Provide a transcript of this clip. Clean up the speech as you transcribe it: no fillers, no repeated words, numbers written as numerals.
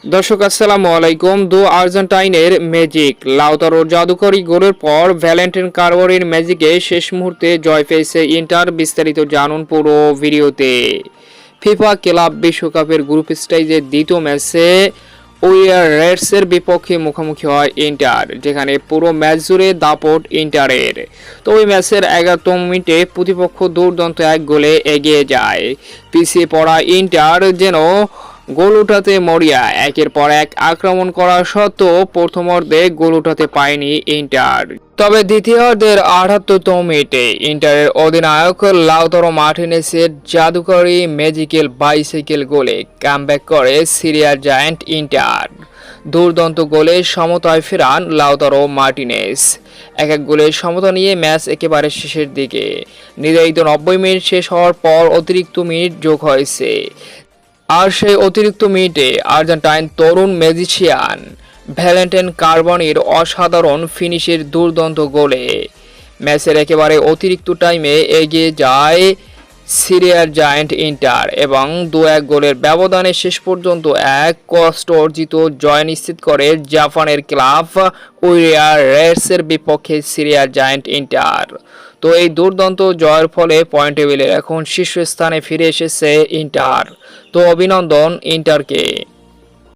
দর্শক আসসালামু আলাইকুম। আর্জেন্টাইনের ম্যাজিক লাউতারোর জাদুকরী গোলের পর ভ্যালেন্টিন কারবারের ম্যাজিকে শেষ মুহূর্তে জয় পেয়েছে ইন্টার। বিস্তারিত জানুন পুরো ভিডিওতে। ফিফা ক্লাব বিশ্বকাপের গ্রুপ স্টেজের দ্বিতীয় ম্যাচে ওয়ার রেডসের বিপক্ষে মুখোমুখি হয় ইন্টার, যেখানে পুরো ম্যাচ জুড়ে দাপট ইন্টারের। তো ওই ম্যাচের 11তম মিনিটে প্রতিপক্ষ দুর্দান্ত এক গোলে এগিয়ে যায়। পিছিয়ে পড়া ইন্টার যেন গোল উঠাতে মরিয়া, একের পর এক আক্রমণ করা সত্ত্বেও প্রথমার্ধে গোল উঠাতে পায়নি ইন্টার। তবে দ্বিতীয়ার্ধের 78তম মিনিটে ইন্টারের অধিনায়ক লাউতারো মার্টিনেসের জাদুকরী ম্যাজিক্যাল বাইসাইকেল গোলে কামব্যাক করে সিরিয়ার জায়ান্ট ইন্টার। দুর্দান্ত গোলে সমতায় ফেরান লাউতারো মার্টিনেস। এক গোলের সমতা নিয়ে ম্যাচ একেবারে শেষের দিকে। নির্ধারিত 90 মিনিট শেষ হওয়ার পর অতিরিক্ত মিনিট যোগ হয়েছে, আর সেই অতিরিক্ত মিনিটে আর্জেন্টাইন তরুণ ম্যাজিশিয়ান ভ্যালেন্টিন কারবানির অসাধারণ ফিনিশের দুর্দান্ত গোলে ম্যাচের একেবারে অতিরিক্ত টাইমে এগিয়ে যায় সিরিয়ার জায়ান্ট ইন্টার এবং 2-1 গোলের ব্যবধানে শেষ পর্যন্ত এক কষ্ট অর্জিত জয় নিশ্চিত করে জাপানের ক্লাব ওয়ার রেডসের বিপক্ষে সিরিয়ার জায়ান্ট ইন্টার। তো এই দুর্দান্ত জয়ের ফলে পয়েন্ট টেবিলের এখন শীর্ষস্থানে ফিরে এসেছে ইন্টার। তো অভিনন্দন ইন্টারকে।